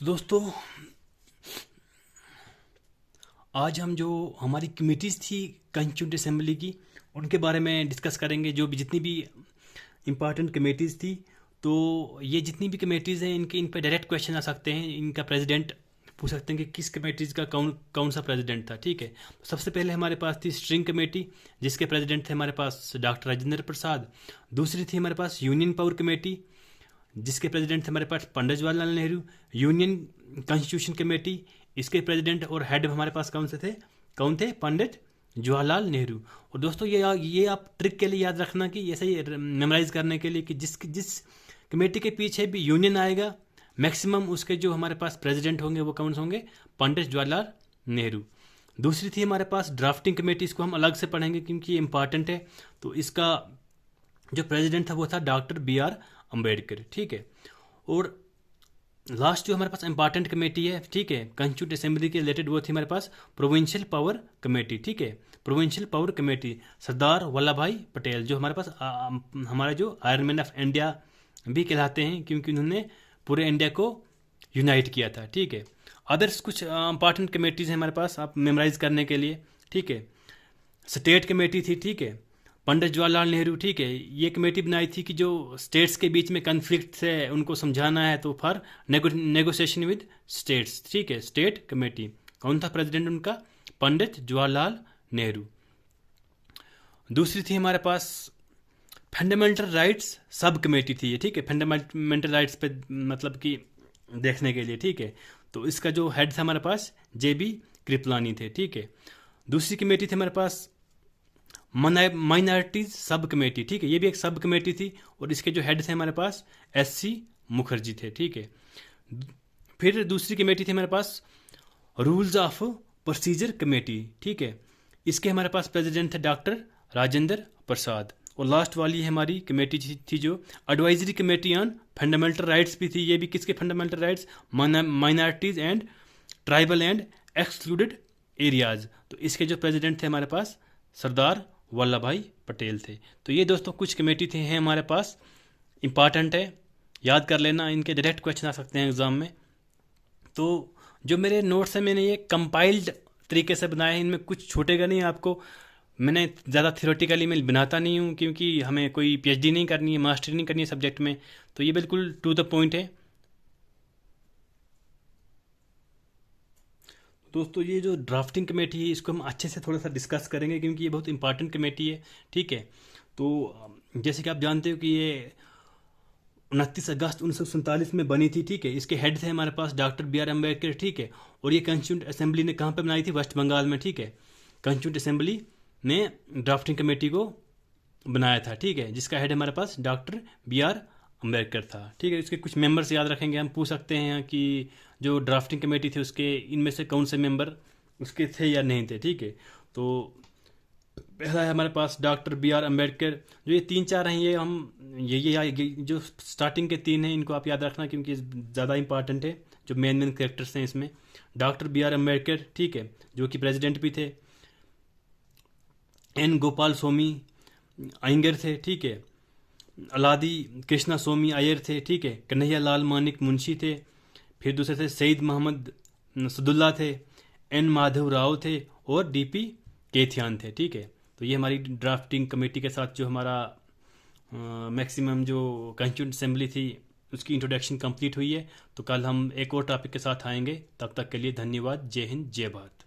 तो दोस्तों, आज हम जो हमारी कमेटीज़ थी कॉन्स्टिट्यूंट असेंबली की, उनके बारे में डिस्कस करेंगे। जो भी जितनी भी इम्पॉर्टेंट कमेटीज़ थी, तो ये जितनी भी कमेटीज़ हैं, इन पे डायरेक्ट क्वेश्चन आ सकते हैं। इनका प्रेसिडेंट पूछ सकते हैं कि किस कमेटीज़ का कौन कौन सा प्रेसिडेंट था। ठीक है, तो सबसे पहले हमारे पास थी स्ट्रिंग कमेटी, जिसके प्रेसिडेंट थे हमारे पास डॉक्टर राजेंद्र प्रसाद। दूसरी थी हमारे पास यूनियन पावर कमेटी, जिसके प्रेसिडेंट थे हमारे पास Pandit Jawaharlal Nehru. Union constitution committee, इसके प्रेसिडेंट और हेड हमारे पास कौन थे? पंडित जवाहरलाल नेहरू। और दोस्तों, ये आप ट्रिक के लिए याद रखना कि ऐसे ही मेमोराइज करने के लिए कि जिस कमेटी के पीछे भी यूनियन आएगा, मैक्सिमम उसके जो हमारे पास प्रेसिडेंट होंगे वो कौन होंगे? पंडित जवाहरलाल नेहरू। दूसरी थी हमारे पास ड्राफ्टिंग कमेटी, इसको हम अलग से पढ़ेंगे क्योंकि ये इंपॉर्टेंट है। तो इसका जो प्रेसिडेंट था वो था डॉक्टर B.R. अम्बेडकर। ठीक है, और लास्ट जो हमारे पास इंपॉर्टेंट कमेटी है, ठीक है, कॉन्स्टिट्यूंट असेंबली के रिलेटेड, वो थी हमारे पास प्रोविंशियल पावर कमेटी। ठीक है, provincial power committee Sardar Vallabh भाई पटेल, जो हमारे पास हमारे जो आयरन मैन ऑफ इंडिया भी कहलाते हैं, क्योंकि उन्होंने पूरे इंडिया को यूनाइट किया था। ठीक है, अदर्स कुछ इंपॉर्टेंट कमेटीज हैं हमारे पास आप मेमोराइज करने के लिए। ठीक है, स्टेट कमेटी थी, ठीक है, पंडित जवाहरलाल नेहरू। ठीक है, ये कमेटी बनाई थी कि जो स्टेट्स के बीच में कन्फ्लिक्ट है उनको समझाना है, तो फॉर नेगोशिएशन विद स्टेट्स। ठीक है, स्टेट कमेटी। कौन था प्रेसिडेंट उनका? पंडित जवाहरलाल नेहरू। दूसरी थी हमारे पास फंडामेंटल राइट्स सब कमेटी थी। ठीक है, फंडामेंटल राइट्स पे मतलब कि देखने के लिए। ठीक है, तो इसका जो हेड था हमारे पास JB कृपलानी थे। ठीक है, दूसरी कमेटी थी हमारे पास माइनॉरिटीज सब कमेटी। ठीक है, ये भी एक सब कमेटी थी, और इसके जो हेड थे हमारे पास SC मुखर्जी थे। ठीक है, फिर दूसरी कमेटी थी हमारे पास रूल्स ऑफ प्रोसीजर कमेटी। ठीक है, इसके हमारे पास प्रेसिडेंट थे डॉक्टर राजेंद्र प्रसाद। और लास्ट वाली हमारी कमेटी थी जो advisory committee on fundamental rights भी थी। ये भी किसके fundamental rights? Minorities and tribal and excluded areas. तो इसके जो प्रेसिडेंट थे हमारे पास सरदार वल्लभ भाई पटेल थे। तो ये दोस्तों कुछ कमेटी थे हैं हमारे पास, इंपॉर्टेंट है, याद कर लेना, इनके डायरेक्ट क्वेश्चन आ सकते हैं एग्जाम में। तो जो मेरे नोट्स हैं, मैंने ये कंपाइल्ड तरीके से बनाए हैं, इनमें कुछ छूटेगा नहीं आपको। मैंने ज़्यादा थियोरेटिकली मैं बनाता नहीं हूँ, क्योंकि हमें कोई PhD नहीं करनी है, मास्टरी नहीं करनी है सब्जेक्ट में। तो ये बिल्कुल टू द पॉइंट है। दोस्तों, ये जो ड्राफ्टिंग कमेटी है, इसको हम अच्छे से थोड़ा सा डिस्कस करेंगे, क्योंकि ये बहुत इंपॉर्टेंट कमेटी है। ठीक है, तो जैसे कि आप जानते हो कि ये 29 अगस्त 1947 में बनी थी। ठीक है, इसके हेड थे हमारे पास डॉक्टर B.R. अम्बेडकर। ठीक है, और ये कॉन्स्टिट्यूंट असेंबली ने कहाँ पे बनाई थी? वेस्ट बंगाल में। ठीक है, कॉन्स्टिट्यूंट असेंबली ने ड्राफ्टिंग कमेटी को बनाया था। ठीक है, जिसका हेड हमारे पास डॉक्टर B.R. अम्बेडकर था। ठीक है, इसके कुछ मेंबर्स याद रखेंगे, हम पूछ सकते हैं कि जो ड्राफ्टिंग कमेटी थी उसके इनमें से कौन से मेंबर उसके थे या नहीं थे। ठीक है, तो पहला है हमारे पास डॉक्टर B.R. अम्बेडकर। जो ये 3-4 हैं, ये हम ये जो स्टार्टिंग के 3 हैं, इनको आप याद रखना, क्योंकि ज़्यादा इंपॉर्टेंट है। जो मेन कैरेक्टर्स हैं इसमें, डॉक्टर B.R. अम्बेडकर, ठीक है, जो कि प्रेसिडेंट भी थे। N. गोपाल स्वामी अयंगर थे। ठीक है, अलादी कृष्णा स्वामी अय्यर थे। ठीक है, कन्हैया लाल मानिक मुंशी थे। फिर दूसरे थे सईद मोहम्मद सदुल्ला थे, N. माधव राव थे, और D.P. केथियान थे। ठीक है, तो ये हमारी ड्राफ्टिंग कमेटी के साथ जो हमारा मैक्सिमम जो कॉन्स्टिट्यूंट असेंबली थी उसकी इंट्रोडक्शन कंप्लीट हुई है। तो कल हम एक और टॉपिक के साथ आएंगे, तब तक के लिए धन्यवाद। जय हिंद, जय भारत।